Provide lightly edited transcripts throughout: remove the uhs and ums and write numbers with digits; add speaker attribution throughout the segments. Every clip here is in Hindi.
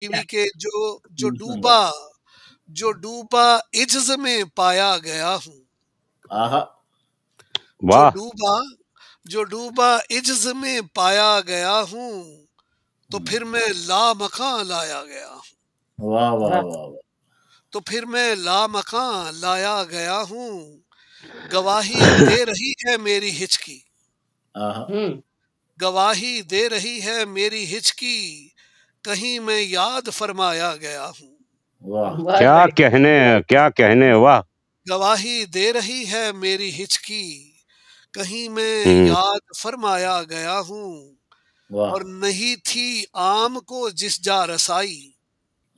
Speaker 1: बीवी के जो जो डूबा जो डूबा इज्ज में पाया गया हूँ।
Speaker 2: आहा
Speaker 1: जो
Speaker 3: वाह
Speaker 1: डूबा जो डूबा इज्ज में पाया गया हूँ, तो फिर मैं लामकां लाया गया हूँ।
Speaker 2: वाह वाह
Speaker 4: वाह
Speaker 2: वाह वाह
Speaker 1: तो फिर मैं लामकां लाया गया हूँ। गवाही दे रही है मेरी हिचकी,
Speaker 2: आहा
Speaker 1: गवाही दे रही है मेरी हिचकी, कहीं मैं याद फरमाया गया हूँ।
Speaker 2: वाह
Speaker 4: बहुत
Speaker 3: क्या
Speaker 4: बढ़िया।
Speaker 3: कहने, क्या कहने, वाह।
Speaker 1: गवाही दे रही है मेरी हिचकी, कहीं मैं
Speaker 3: हम्म
Speaker 1: याद फरमाया गया हूँ।
Speaker 2: वाह
Speaker 1: और नहीं थी आम को जिस जा रसाई,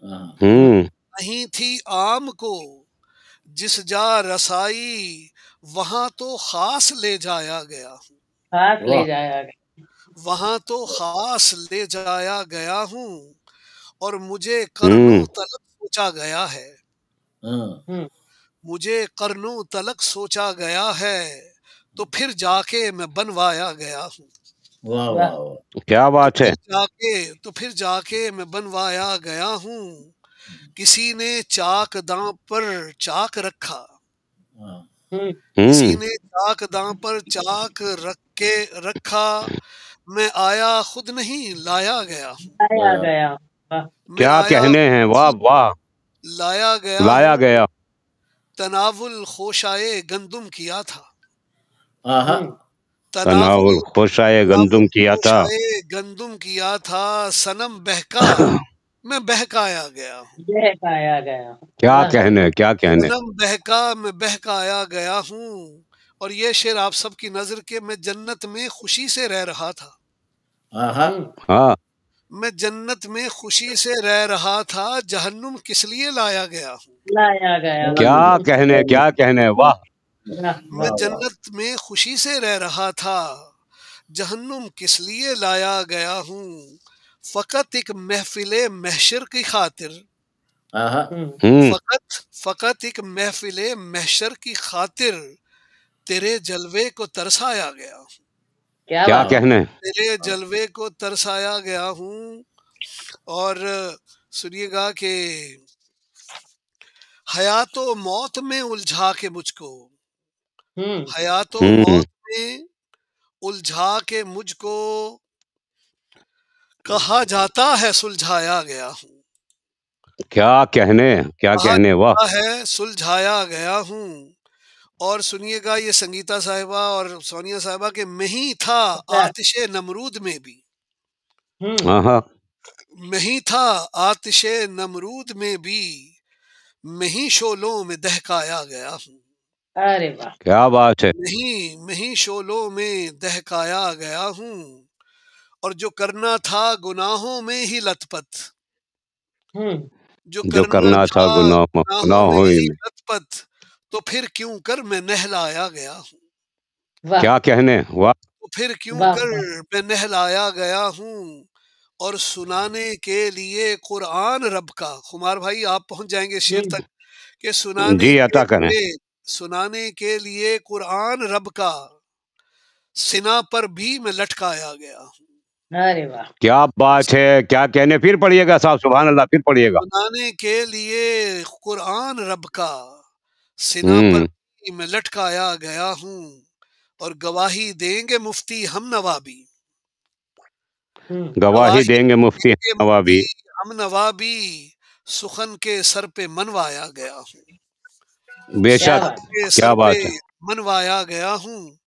Speaker 2: आहा
Speaker 3: हम्म
Speaker 1: नहीं थी आम को जिस जा रसाई, वहां तो खास ले जाया गया हूँ।
Speaker 4: हाथ ले
Speaker 2: वाह
Speaker 4: जाया गया।
Speaker 1: वहां तो खास ले जाया गया हूँ। और मुझे
Speaker 3: हम्म
Speaker 1: करनों तलक सोचा गया है,
Speaker 2: हाँ
Speaker 4: हम्म
Speaker 1: मुझे करनों तलक सोचा गया है, तो फिर जाके मैं बनवाया गया हूँ।
Speaker 2: वाह
Speaker 4: वाह
Speaker 2: वाह वाह
Speaker 3: क्या बात है।
Speaker 1: तो फिर जाके मैं बनवाया गया हूँ। किसी ने चाक दांव पर चाक रखा,
Speaker 2: हाँ
Speaker 1: किसी
Speaker 3: हम्म
Speaker 1: ने चाक दांव पर चाक रख के रखा, मैं आया खुद नहीं लाया गया हूँ।
Speaker 4: लाया गया। वाह
Speaker 1: मैं
Speaker 3: क्या
Speaker 1: आया
Speaker 3: कहने हैं, वाह वाह।
Speaker 1: लाया गया
Speaker 3: लाया
Speaker 1: हूँ।
Speaker 3: गया।
Speaker 1: तनावुल खोशाए गंदुम किया था,
Speaker 2: आहा
Speaker 1: तनावुल
Speaker 3: तनावुल खुशाए
Speaker 1: तनावुल
Speaker 3: गंदुम किया था।
Speaker 1: खोशाए गंदुम किया था। सनम बहका मैं बहकाया गया हूँ।
Speaker 4: यह पाया गया।
Speaker 3: क्या
Speaker 4: वाह
Speaker 3: कहने, क्या कहने।
Speaker 1: सनम बहका मैं बहकाया गया हूँ। और ये शेर आप सबकी नजर के, मैं जन्नत में खुशी से रह रहा था,
Speaker 2: आहा
Speaker 3: हाँ
Speaker 1: मैं जन्नत में खुशी से रह रहा था, जहन्नुम किस लिए लाया गया हूँ।
Speaker 4: लाया गया।
Speaker 3: क्या कहने, क्या कहने, वाह।
Speaker 4: वाह
Speaker 1: मैं
Speaker 2: वाह वाह
Speaker 1: जन्नत में खुशी से रह रहा था, जहन्नुम किस लिए लाया गया हूँ। फकत एक महफिले महशर की खातिर,
Speaker 2: आहा
Speaker 3: हम्म
Speaker 1: फकत एक महफिले महशर की खातिर, तेरे जलवे को तरसाया गया हूँ।
Speaker 4: क्या
Speaker 3: क्या
Speaker 4: बात है।
Speaker 3: कहने।
Speaker 1: तेरे जलवे को तरसाया गया हूँ। और सुनिएगा कि हयातो मौत में उलझा के मुझको, हयातो
Speaker 3: हम्म
Speaker 1: मौत में उलझा के मुझको, कहा जाता है सुलझाया गया हूँ।
Speaker 3: क्या कहने, क्या
Speaker 1: कहा
Speaker 3: कहने, वाह।
Speaker 1: जाता है सुलझाया गया हूँ। और सुनिएगा, ये संगीता साहिबा और सोनिया साहिबा के मैं ही था
Speaker 4: अच्छा।
Speaker 1: आतिशे नमरूद में भी,
Speaker 3: हाँ
Speaker 1: मैं ही था आतिशे नमरूद में भी, मैं ही शोलों में दहकाया गया हूँ।
Speaker 4: अरे वाह।
Speaker 3: क्या बात है।
Speaker 1: मैं ही शोलों में दहकाया गया हूँ। और जो करना था गुनाहों में ही लथपथ, जो
Speaker 3: जो
Speaker 1: करना
Speaker 3: करना था
Speaker 1: था गुनाहों में
Speaker 3: गुनाहों
Speaker 1: ही
Speaker 3: में।
Speaker 1: लथपथ, तो फिर क्यों कर मैं नहलाया गया हूँ।
Speaker 4: वाह
Speaker 3: क्या कहने, वाह।
Speaker 1: तो फिर क्यों
Speaker 4: वाह
Speaker 1: कर
Speaker 4: वाह।
Speaker 1: मैं नहलाया गया हूँ। और सुनाने के लिए कुरान रब का, खुमार भाई आप पहुंच जाएंगे शेर तक, कि
Speaker 3: जी अता करें।
Speaker 1: सुनाने के लिए कुरान रब का, सिना पर भी मैं लटकाया गया हूँ।
Speaker 4: अरे वाह।
Speaker 3: क्या बात है, क्या कहने। फिर पढ़िएगा साहब, सुभान अल्लाह, फिर पढ़िएगा।
Speaker 1: सुनाने के लिए कुरान रब का, सिना पर भी मैं लटकाया गया हूँ। और गवाही देंगे मुफ्ती हम नवाबी,
Speaker 3: गवाही देंगे मुफ्ती नवाबी।
Speaker 1: हम नवाबी, सुखन के सर पे मनवाया गया हूँ,
Speaker 3: बेशक,
Speaker 1: सुखन के
Speaker 3: क्या
Speaker 1: सर पे
Speaker 3: बात है।
Speaker 1: मनवाया गया हूँ।